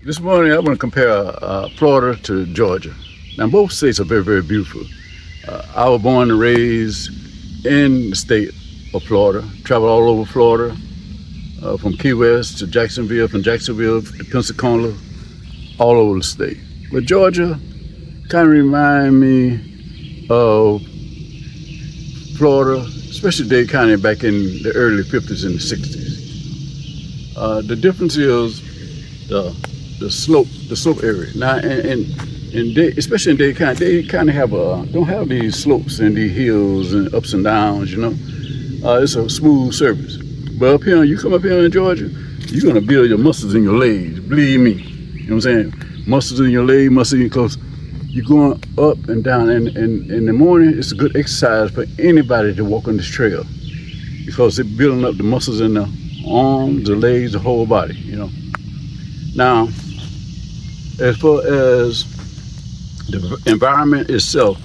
This morning I want to compare Florida to Georgia. Now both states are very, very beautiful. I was born and raised in the state of Florida, traveled all over Florida, from Key West to Jacksonville, from Jacksonville to Pensacola, all over the state. But Georgia kind of remind me of Florida, especially Dade County back in the early 50s and the 60s. The difference is the slope area. Now, especially in Dade County, they kind of don't have these slopes and these hills and ups and downs, you know. It's a smooth surface. But up here, you come up here in Georgia, you're gonna build your muscles in your legs, believe me. You know what I'm saying? Muscles in your leg, muscles in your clothes. You're going up and down, and in the morning, it's a good exercise for anybody to walk on this trail because they're building up the muscles in the arms, the legs, the whole body, you know. Now, as far as the environment itself,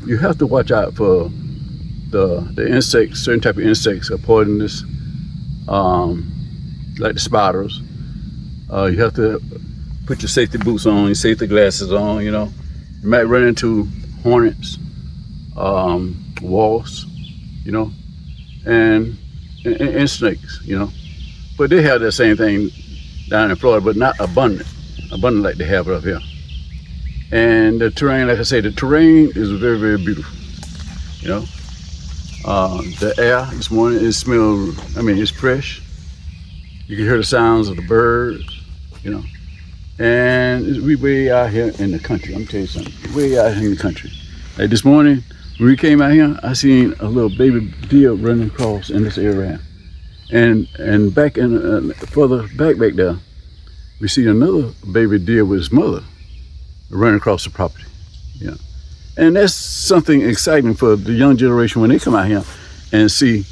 you have to watch out for the insects, certain type of insects are poisonous, like the spiders. You have to put your safety boots on, your safety glasses on, you know. You might run into hornets, wasps, you know, and snakes, you know. But they have that same thing down in Florida, but not abundant like they have it up here. And the terrain, like I say, the terrain is very, very beautiful, you know. The air this morning, it's fresh. You can hear the sounds of the birds, you know. And we way out here in the country. I'm tell you something, way out here in the country. Like this morning, when we came out here, I seen a little baby deer running across in this area. And back in further back there, we see another baby deer with his mother running across the property. Yeah, and that's something exciting for the young generation when they come out here and see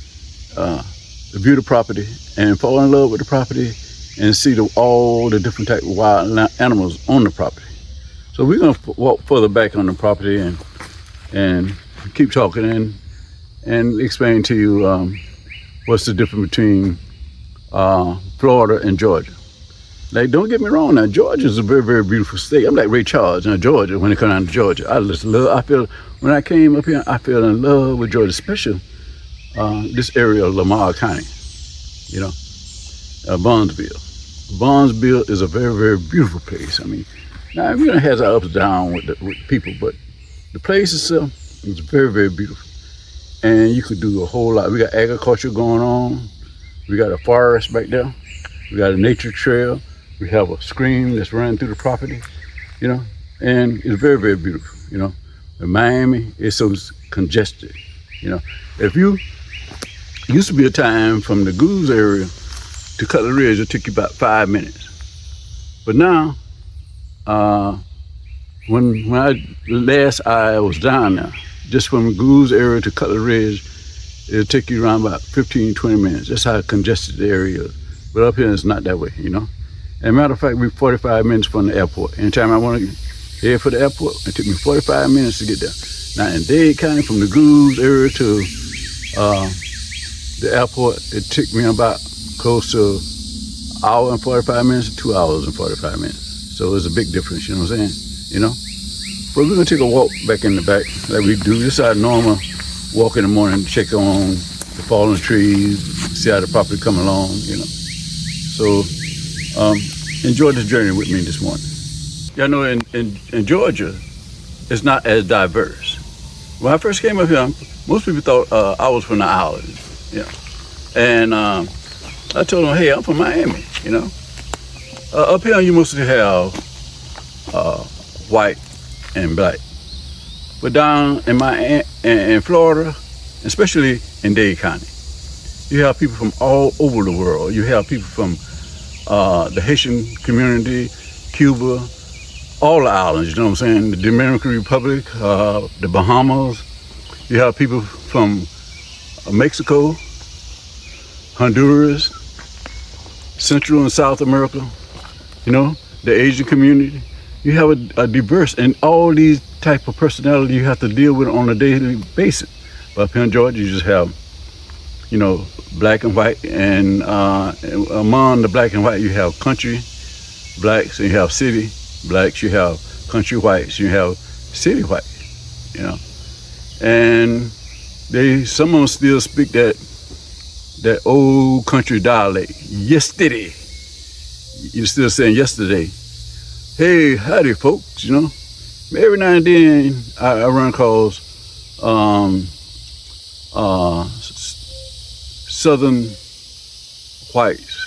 the beautiful property and fall in love with the property and see all the different type of wild animals on the property. So we're gonna walk further back on the property and keep talking and explain to you what's the difference between Florida and Georgia. Like, don't get me wrong, now Georgia is a very, very beautiful state. I'm like Ray Charles in Georgia when it comes down to Georgia. When I came up here, I fell in love with Georgia, especially this area of Lamar County, you know, Barnesville. Barnesville is a very, very beautiful place. I mean, now we're gonna have our ups and downs with people, but the place itself is very, very beautiful. And you could do a whole lot. We got agriculture going on. We got a forest back there. We got a nature trail. We have a stream that's running through the property, you know, and it's very, very beautiful, you know. In Miami, it's so congested, you know. It used to be a time from the Goose area to Cutler Ridge, it took you about 5 minutes. But now, when I was down there, just from Goose area to Cutler Ridge, it'll take you around about 15, 20 minutes. That's how congested the area is. But up here, it's not that way, you know. As a matter of fact, we're 45 minutes from the airport. Anytime I want to head for the airport, it took me 45 minutes to get there. Now in Dade County, from the Goose area to the airport, it took me about close to an hour and 45 minutes to 2 hours and 45 minutes. So it's a big difference, you know what I'm saying? You know? But we're gonna take a walk back in the back like we do. This is our normal walk in the morning, check on the fallen trees, see how the property come along, you know. So enjoy this journey with me this morning. Y'all know in Georgia, it's not as diverse. When I first came up here, most people thought I was from the island, you know. And I told them, hey, I'm from Miami, you know. Up here, you mostly have white and black. But down in Florida, especially in Dade County, you have people from all over the world. You have people from the Haitian community, Cuba, all the islands, you know what I'm saying? The Dominican Republic, the Bahamas. You have people from Mexico, Honduras, Central and South America, you know, the Asian community. You have a diverse, and all these type of personality you have to deal with on a daily basis. But up here in Georgia, you just have, you know, black and white, and among the black and white, you have country, blacks and you have city blacks, you have country whites, you have city whites, you know. And some of them still speak that old country dialect. Yesterday. You're still saying yesterday. Hey, howdy folks, you know. Every now and then I run across southern whites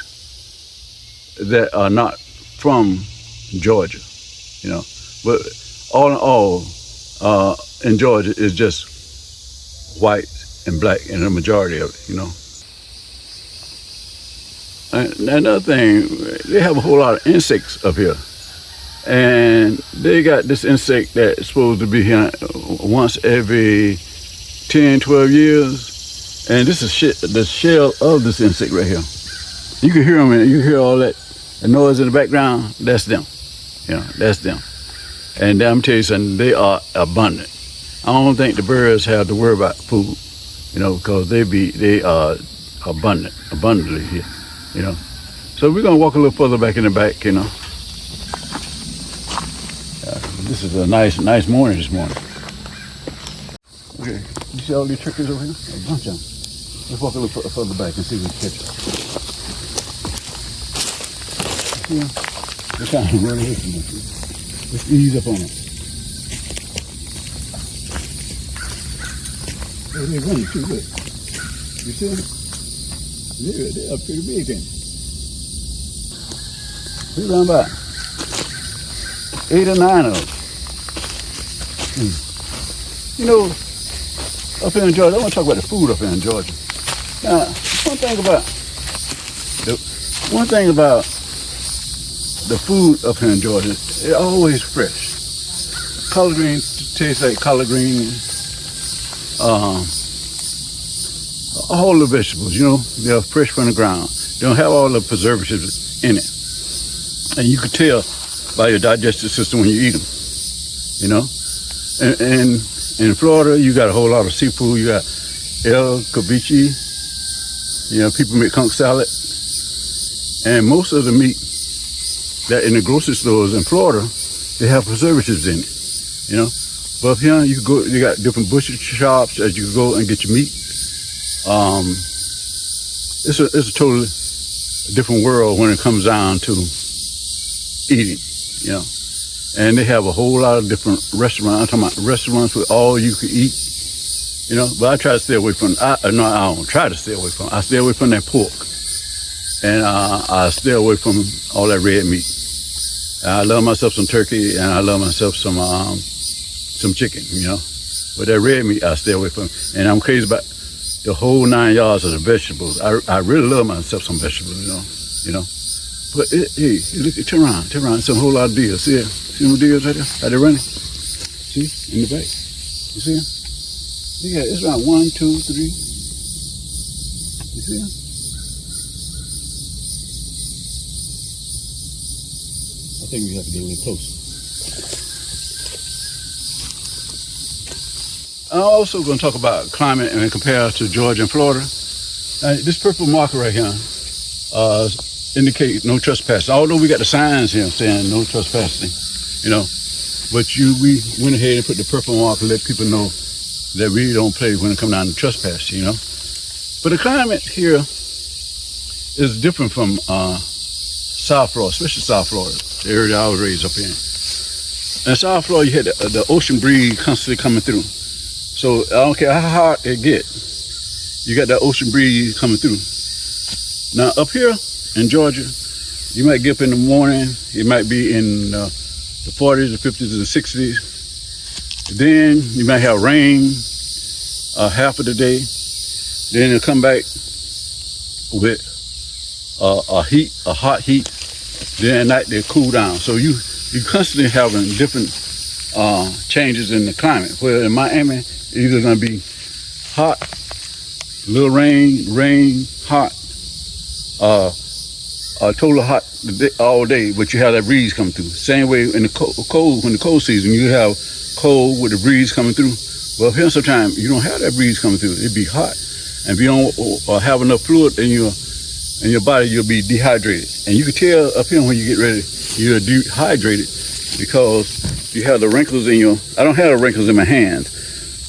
that are not from Georgia, you know. But all in all, in Georgia is just white and black, and the majority of it, you know. And another thing, they have a whole lot of insects up here. And they got this insect that's supposed to be here once every 10, 12 years. And this is the shell of this insect right here. You can hear them, and you hear all that noise in the background. That's them, you know, that's them. And I'm telling you something, they are abundant. I don't think the birds have to worry about food, you know, because they are abundantly here, you know. So we're gonna walk a little further back in the back, you know. This is a nice morning this morning. Okay, you see all these turkeys over here? A bunch of them. Let's walk a little further back and see what we catch. See them? They're kind of really hitting them. Let's ease up on them. They're running too good. You see them? They are pretty big then. We run by 8 or 9 of them. You know, up here in Georgia, I want to talk about the food up here in Georgia. Now, one thing about the food up here in Georgia, it's always fresh. Collard green tastes like collard green. All the vegetables, you know, they're fresh from the ground. They don't have all the preservatives in it. And you can tell by your digestive system when you eat them, you know. And in Florida, you got a whole lot of seafood. You got El Ceviche, you know, people make conch salad. And most of the meat that in the grocery stores in Florida, they have preservatives in it, you know. But up here, you got different butcher shops as you can go and get your meat. It's a totally different world when it comes down to eating, you know. And they have a whole lot of different restaurants. I'm talking about restaurants with all you can eat, you know. But I try to stay away from. I don't try to stay away from. I stay away from that pork, and I stay away from all that red meat. I love myself some turkey, and I love myself some chicken, you know. But that red meat, I stay away from. And I'm crazy about the whole 9 yards of the vegetables. I really love myself some vegetables, you know. But hey, look, turn around. It's a whole lot of deers. See it? See them deers right there? How they running? See? In the back. You see them? Yeah, it's around 1, 2, 3. You see them? I think we have to get a little closer. I'm also going to talk about climate and compare to Georgia and Florida. This purple marker right here indicate no trespassing. Although we got the signs here saying no trespassing, you know, but we went ahead and put the purple marker to let people know that we don't play when it comes down to trespass, you know. But the climate here is different from South Florida, especially South Florida, the area I was raised up in. In South Florida, you had the ocean breeze constantly coming through. So I don't care how hot it gets, you got that ocean breeze coming through. Now up here in Georgia, you might get up in the morning, it might be in the 40s, the 50s, and the 60s. Then you might have rain half of the day. Then it'll come back with a hot heat. Then at night they'll cool down. So you constantly having different changes in the climate. Where in Miami, it's either gonna be hot, little rain, hot, total hot all day, but you have that breeze coming through. Same way in the cold, when the cold season, you have cold with the breeze coming through. Well, here sometimes you don't have that breeze coming through. It'd be hot. And if you don't have enough fluid in your and your body, you'll be dehydrated. And you can tell up here when you get ready, you're dehydrated because you have the wrinkles in your, I don't have the wrinkles in my hands,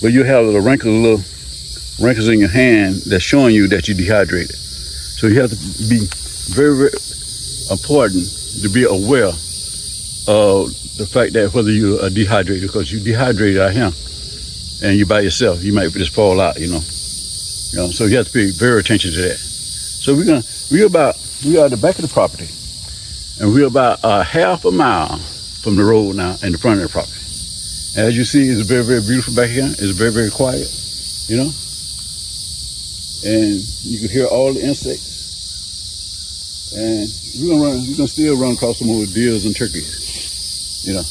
but you have the little wrinkles in your hand that's showing you that you're dehydrated. So you have to be very, very important to be aware of the fact that whether you are dehydrated, because you dehydrated out here and you're by yourself, you might just fall out, you know. So you have to pay very attention to that. So we are at the back of the property, and we're about half a mile from the road now in the front of the property. As you see, it's very, very beautiful back here. It's very, very quiet, you know. And you can hear all the insects. And we're gonna still run across some more deers and turkeys, you know.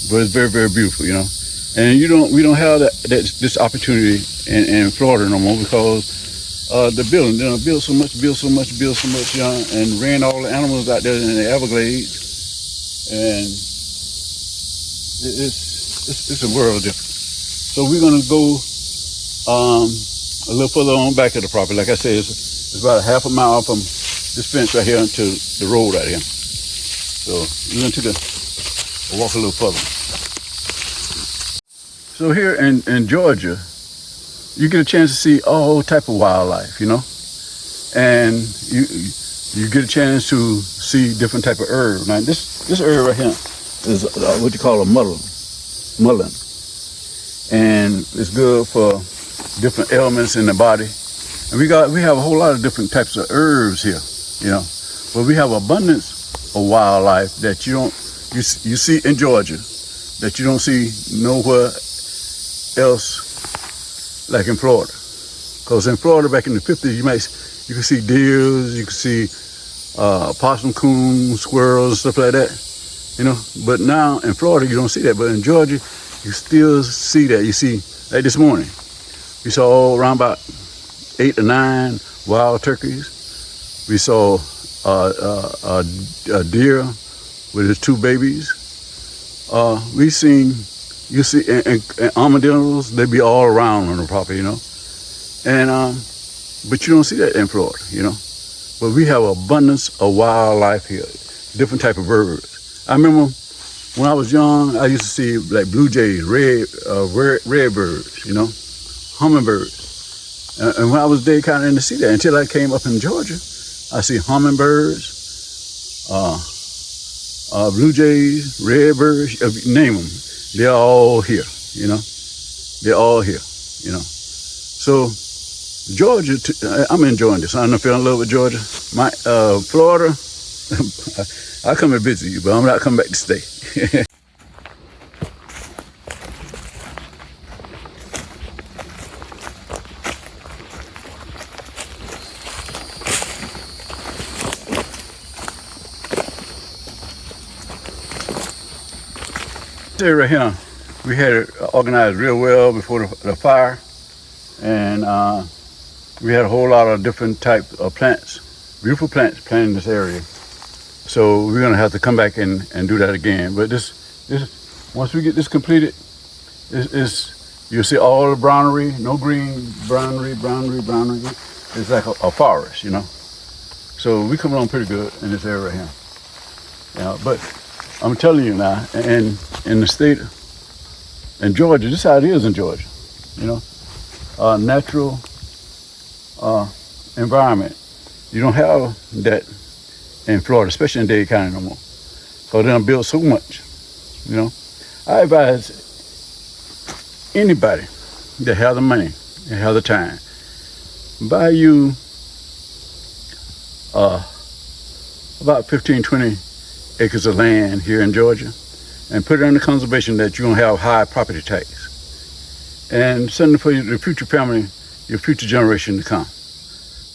But it's very, very beautiful, you know. And we don't have this opportunity in Florida no more because the building, build so much, you know, and ran all the animals out there in the Everglades, and it's a world different. So we're gonna go a little further on back of the property. Like I said, it's about a half a mile from this fence right here to the road right here. So we're gonna take a walk a little further. So here in Georgia, you get a chance to see all type of wildlife, you know, and you get a chance to see different type of herbs. Now this herb right here is what you call a mullein, and it's good for different ailments in the body. And we have a whole lot of different types of herbs here, you know, but we have abundance of wildlife that you see in Georgia that you don't see nowhere else like in Florida. Because in Florida back in the 50s, you can see deers, you can see possum, coons, squirrels, stuff like that, you know. But now in Florida you don't see that, but in Georgia you still see that. You see, like this morning we saw around about 8 or 9 wild turkeys. We saw a deer with his 2 babies. You see, and armadillos, they be all around on the property, you know. And but you don't see that in Florida, you know. But we have abundance of wildlife here, different type of birds. I remember when I was young, I used to see like blue jays, red birds, you know, hummingbirds. And when I was there, kind of didn't see that until I came up in Georgia. I see hummingbirds, blue jays, red birds, name them. They're all here, you know. They're all here, you know. So Georgia, I'm enjoying this. I'm feeling in love with Georgia. My Florida, I come and visit you, but I'm not coming back to stay. Right here, we had it organized real well before the fire, and we had a whole lot of different types of plants, beautiful plants planted in this area. So we're gonna have to come back and do that again. But this once we get this completed, you'll see all the brownery, no green, brownery. It's like a forest, you know. So we come along pretty good in this area right here. Yeah, but I'm telling you now, and in the state, in Georgia, this is how it is in Georgia, you know, natural environment. You don't have that in Florida, especially in Dade County no more, because they done built so much, you know. I advise anybody that have the money and have the time, buy you about 15, 20 acres of land here in Georgia and put it under conservation that you're gonna have high property tax and something for the future family, your future generation to come.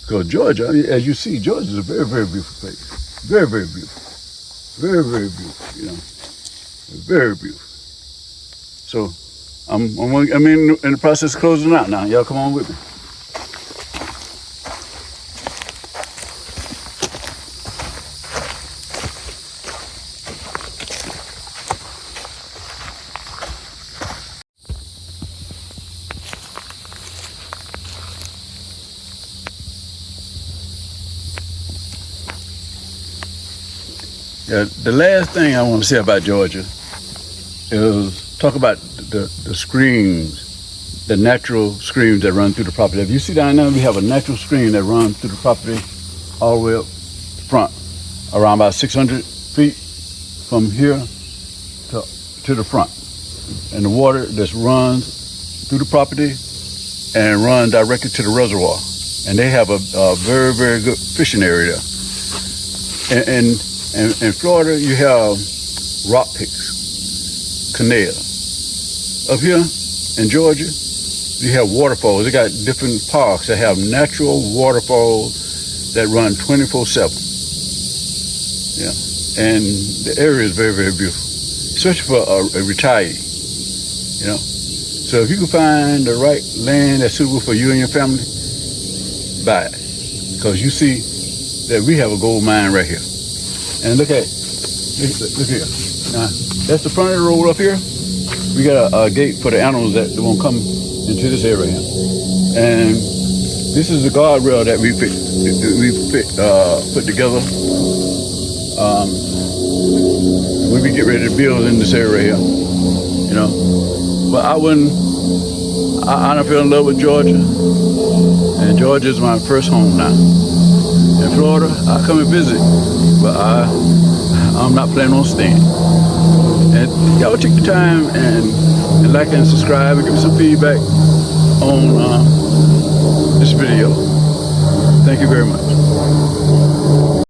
Because Georgia, as you see, Georgia is a very, very beautiful place. Very, very beautiful. Very, very beautiful, you know. Very beautiful. So I'm in the process of closing out now. Y'all come on with me. The last thing I want to say about Georgia is talk about the streams, the natural streams that run through the property. If you see down there, we have a natural stream that runs through the property all the way up front, around about 600 feet from here to the front. And the water just runs through the property and runs directly to the reservoir. And they have a very, very good fishing area there. And in Florida, you have rock picks, canals. Up here in Georgia, you have waterfalls. They got different parks that have natural waterfalls that run 24/7. Yeah, and the area is very, very beautiful, especially for a retiree. You know, so if you can find the right land that's suitable for you and your family, buy it, because you see that we have a gold mine right here. And look here. Now, that's the front of the road up here. We got a gate for the animals that won't come into this area here. And this is the guardrail that we put together when we get ready to build in this area here. You know, but I don't fell in love with Georgia, and Georgia is my first home now. In Florida, I come and visit, but I'm not planning on staying. And y'all take the time and like and subscribe and give me some feedback on this video. Thank you very much.